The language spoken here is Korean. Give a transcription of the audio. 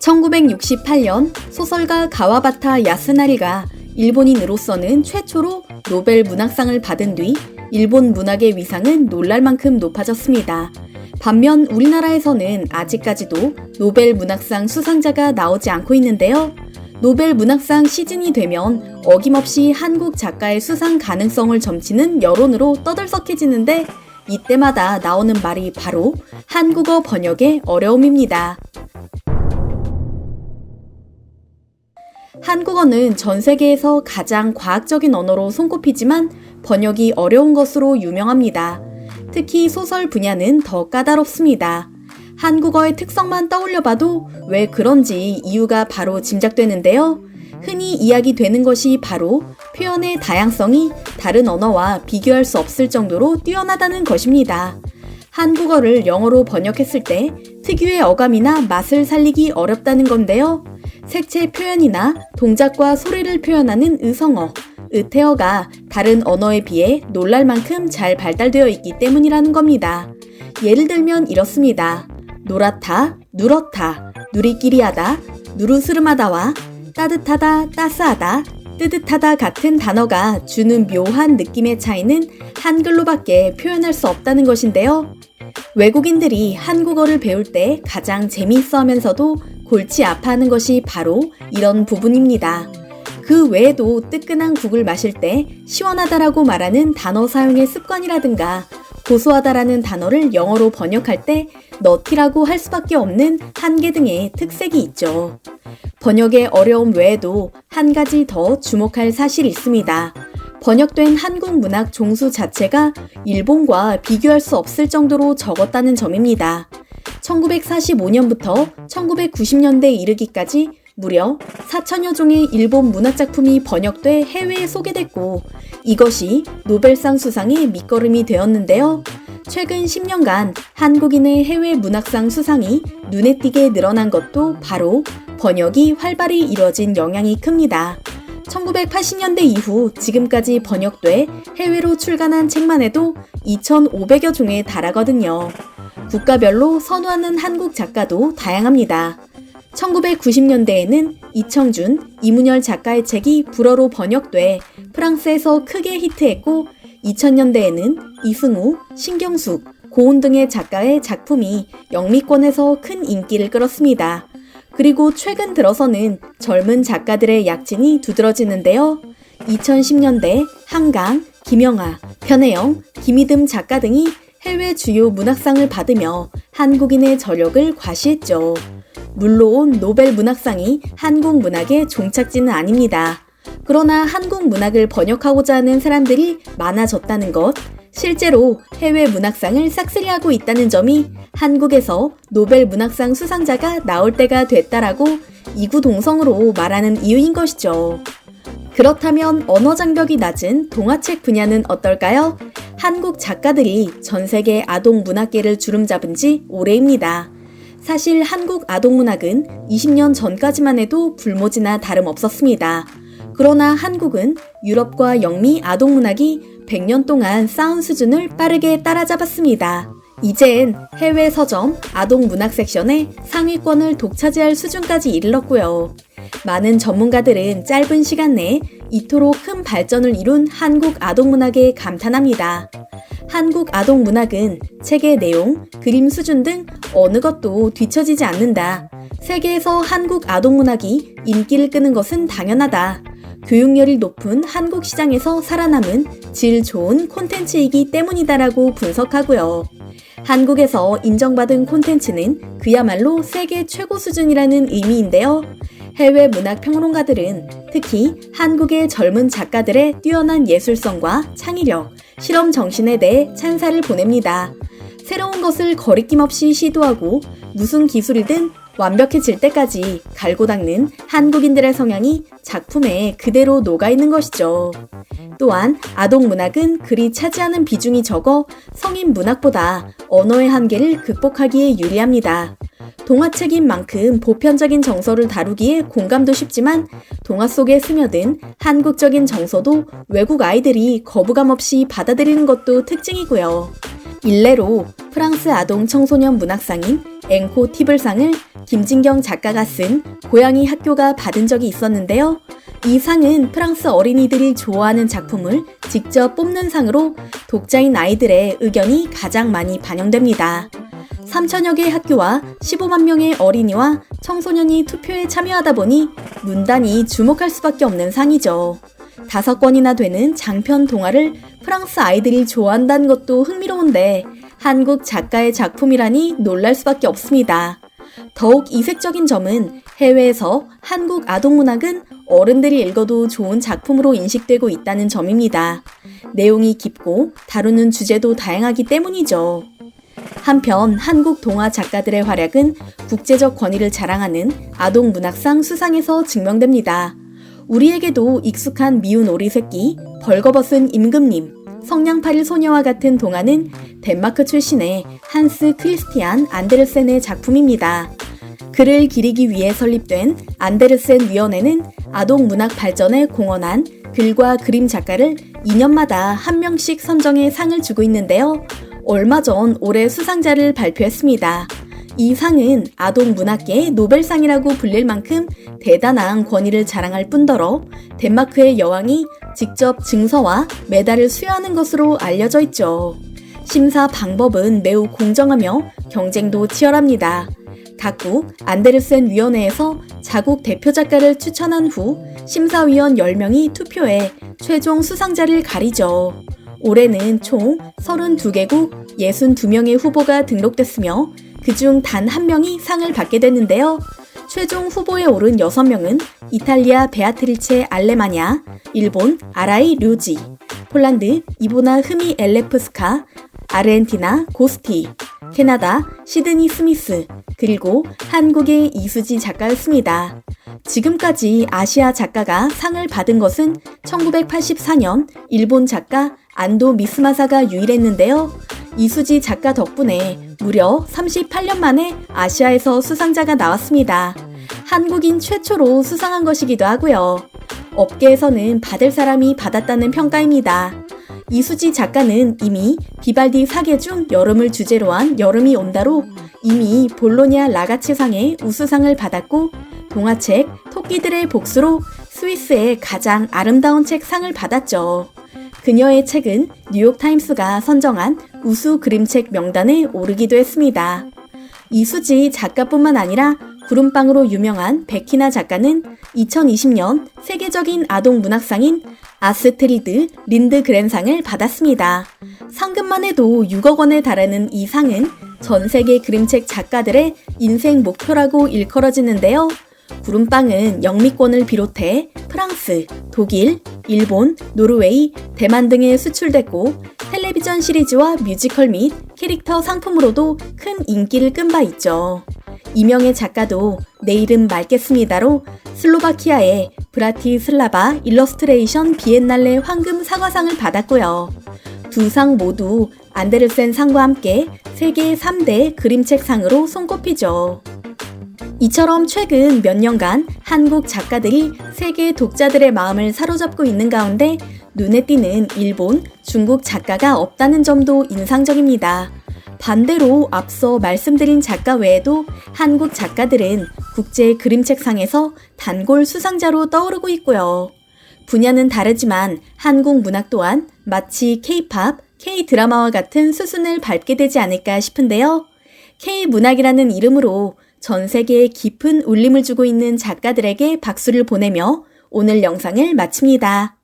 1968년 소설가 가와바타 야스나리가 일본인으로서는 최초로 노벨 문학상을 받은 뒤 일본 문학의 위상은 놀랄 만큼 높아졌습니다. 반면 우리나라에서는 아직까지도 노벨 문학상 수상자가 나오지 않고 있는데요. 노벨 문학상 시즌이 되면 어김없이 한국 작가의 수상 가능성을 점치는 여론으로 떠들썩해지는데 이때마다 나오는 말이 바로 한국어 번역의 어려움입니다. 한국어는 전 세계에서 가장 과학적인 언어로 손꼽히지만 번역이 어려운 것으로 유명합니다. 특히 소설 분야는 더 까다롭습니다. 한국어의 특성만 떠올려봐도 왜 그런지 이유가 바로 짐작되는데요. 흔히 이야기되는 것이 바로 표현의 다양성이 다른 언어와 비교할 수 없을 정도로 뛰어나다는 것입니다. 한국어를 영어로 번역했을 때 특유의 어감이나 맛을 살리기 어렵다는 건데요. 색채 표현이나 동작과 소리를 표현하는 의성어, 의태어가 다른 언어에 비해 놀랄 만큼 잘 발달되어 있기 때문이라는 겁니다. 예를 들면 이렇습니다. 노랗다, 누렇다, 누리끼리하다, 누르스름하다와 따뜻하다, 따스하다, 뜨뜻하다 같은 단어가 주는 묘한 느낌의 차이는 한글로밖에 표현할 수 없다는 것인데요. 외국인들이 한국어를 배울 때 가장 재미있어 하면서도 골치 아파하는 것이 바로 이런 부분입니다. 그 외에도 뜨끈한 국을 마실 때 시원하다라고 말하는 단어 사용의 습관이라든가 고소하다라는 단어를 영어로 번역할 때 너티라고 할 수밖에 없는 한계 등의 특색이 있죠. 번역의 어려움 외에도 한 가지 더 주목할 사실이 있습니다. 번역된 한국 문학 종수 자체가 일본과 비교할 수 없을 정도로 적었다는 점입니다. 1945년부터 1990년대에 이르기까지 무려 4천여 종의 일본 문학작품이 번역돼 해외에 소개됐고 이것이 노벨상 수상의 밑거름이 되었는데요. 최근 10년간 한국인의 해외 문학상 수상이 눈에 띄게 늘어난 것도 바로 번역이 활발히 이뤄진 영향이 큽니다. 1980년대 이후 지금까지 번역돼 해외로 출간한 책만 해도 2,500여 종에 달하거든요. 국가별로 선호하는 한국 작가도 다양합니다. 1990년대에는 이청준, 이문열 작가의 책이 불어로 번역돼 프랑스에서 크게 히트했고 2000년대에는 이승우, 신경숙, 고은 등의 작가의 작품이 영미권에서 큰 인기를 끌었습니다. 그리고 최근 들어서는 젊은 작가들의 약진이 두드러지는데요. 2010년대 한강, 김영하, 변혜영, 김희듬 작가 등이 해외 주요 문학상을 받으며 한국인의 저력을 과시했죠. 물론 노벨 문학상이 한국 문학의 종착지는 아닙니다. 그러나 한국 문학을 번역하고자 하는 사람들이 많아졌다는 것, 실제로 해외 문학상을 싹쓸이하고 있다는 점이 한국에서 노벨 문학상 수상자가 나올 때가 됐다라고 이구동성으로 말하는 이유인 것이죠. 그렇다면 언어 장벽이 낮은 동화책 분야는 어떨까요? 한국 작가들이 전 세계 아동 문학계를 주름잡은 지 오래입니다. 사실 한국 아동문학은 20년 전까지만 해도 불모지나 다름없었습니다. 그러나 한국은 유럽과 영미 아동문학이 100년 동안 쌓은 수준을 빠르게 따라잡았습니다. 이젠 해외 서점 아동문학 섹션의 상위권을 독차지할 수준까지 이르렀고요. 많은 전문가들은 짧은 시간 내에 이토록 큰 발전을 이룬 한국 아동문학에 감탄합니다. 한국 아동문학은 책의 내용, 그림 수준 등 어느 것도 뒤처지지 않는다. 세계에서 한국 아동문학이 인기를 끄는 것은 당연하다. 교육열이 높은 한국 시장에서 살아남은 질 좋은 콘텐츠이기 때문이다라고 분석하고요. 한국에서 인정받은 콘텐츠는 그야말로 세계 최고 수준이라는 의미인데요. 해외 문학 평론가들은 특히 한국의 젊은 작가들의 뛰어난 예술성과 창의력, 실험 정신에 대해 찬사를 보냅니다. 새로운 것을 거리낌 없이 시도하고 무슨 기술이든 완벽해질 때까지 갈고 닦는 한국인들의 성향이 작품에 그대로 녹아있는 것이죠. 또한 아동 문학은 그리 차지하는 비중이 적어 성인 문학보다 언어의 한계를 극복하기에 유리합니다. 동화책인 만큼 보편적인 정서를 다루기에 공감도 쉽지만 동화 속에 스며든 한국적인 정서도 외국 아이들이 거부감 없이 받아들이는 것도 특징이고요. 일례로 프랑스 아동 청소년 문학상인 앵코 티블상을 김진경 작가가 쓴 고양이 학교가 받은 적이 있었는데요. 이 상은 프랑스 어린이들이 좋아하는 작품을 직접 뽑는 상으로 독자인 아이들의 의견이 가장 많이 반영됩니다. 3천여 개의 학교와 15만 명의 어린이와 청소년이 투표에 참여하다 보니 문단이 주목할 수밖에 없는 상이죠. 5권이나 되는 장편 동화를 프랑스 아이들이 좋아한다는 것도 흥미로운데 한국 작가의 작품이라니 놀랄 수밖에 없습니다. 더욱 이색적인 점은 해외에서 한국 아동문학은 어른들이 읽어도 좋은 작품으로 인식되고 있다는 점입니다. 내용이 깊고 다루는 주제도 다양하기 때문이죠. 한편 한국 동화 작가들의 활약은 국제적 권위를 자랑하는 아동문학상 수상에서 증명됩니다. 우리에게도 익숙한 미운 오리 새끼, 벌거벗은 임금님, 성냥팔이 소녀와 같은 동화는 덴마크 출신의 한스 크리스티안 안데르센의 작품입니다. 글을 기리기 위해 설립된 안데르센 위원회는 아동 문학 발전에 공헌한 글과 그림 작가를 2년마다 한 명씩 선정해 상을 주고 있는데요. 얼마 전 올해 수상자를 발표했습니다. 이 상은 아동 문학계의 노벨상이라고 불릴 만큼 대단한 권위를 자랑할 뿐더러 덴마크의 여왕이 직접 증서와 메달을 수여하는 것으로 알려져 있죠. 심사 방법은 매우 공정하며 경쟁도 치열합니다. 각국 안데르센 위원회에서 자국 대표 작가를 추천한 후 심사위원 10명이 투표해 최종 수상자를 가리죠. 올해는 총 32개국 62명의 후보가 등록됐으며 그중 단 한 명이 상을 받게 됐는데요. 최종 후보에 오른 6명은 이탈리아 베아트리체 알레마냐, 일본 아라이 료지, 폴란드 이보나 흐미 엘레프스카, 아르헨티나 고스티, 캐나다 시드니 스미스, 그리고 한국의 이수지 작가였습니다. 지금까지 아시아 작가가 상을 받은 것은 1984년 일본 작가 안도 미스마사가 유일했는데요. 이수지 작가 덕분에 무려 38년 만에 아시아에서 수상자가 나왔습니다. 한국인 최초로 수상한 것이기도 하고요. 업계에서는 받을 사람이 받았다는 평가입니다. 이수지 작가는 이미 비발디 사계 중 여름을 주제로 한 여름이 온다로 이미 볼로냐 라가치상의 우수상을 받았고 동화책 토끼들의 복수로 스위스의 가장 아름다운 책 상을 받았죠. 그녀의 책은 뉴욕타임스가 선정한 우수 그림책 명단에 오르기도 했습니다. 이수지 작가뿐만 아니라 구름빵으로 유명한 베키나 작가는 2020년 세계적인 아동 문학상인 아스트리드 린드그렌상을 받았습니다. 상금만 해도 6억 원에 달하는 이 상은 전 세계 그림책 작가들의 인생 목표라고 일컬어지는데요. 구름빵은 영미권을 비롯해 프랑스, 독일, 일본, 노르웨이, 대만 등에 수출됐고 텔레비전 시리즈와 뮤지컬 및 캐릭터 상품으로도 큰 인기를 끈 바 있죠. 이명의 작가도 내 이름 말겠습니다로 슬로바키아의 브라티슬라바 일러스트레이션 비엔날레 황금 사과상을 받았고요. 두 상 모두 안데르센 상과 함께 세계 3대 그림책 상으로 손꼽히죠. 이처럼 최근 몇 년간 한국 작가들이 세계 독자들의 마음을 사로잡고 있는 가운데 눈에 띄는 일본, 중국 작가가 없다는 점도 인상적입니다. 반대로 앞서 말씀드린 작가 외에도 한국 작가들은 국제 그림책상에서 단골 수상자로 떠오르고 있고요. 분야는 다르지만 한국 문학 또한 마치 K-팝, K-드라마와 같은 수순을 밟게 되지 않을까 싶은데요. K-문학이라는 이름으로 전 세계에 깊은 울림을 주고 있는 작가들에게 박수를 보내며 오늘 영상을 마칩니다.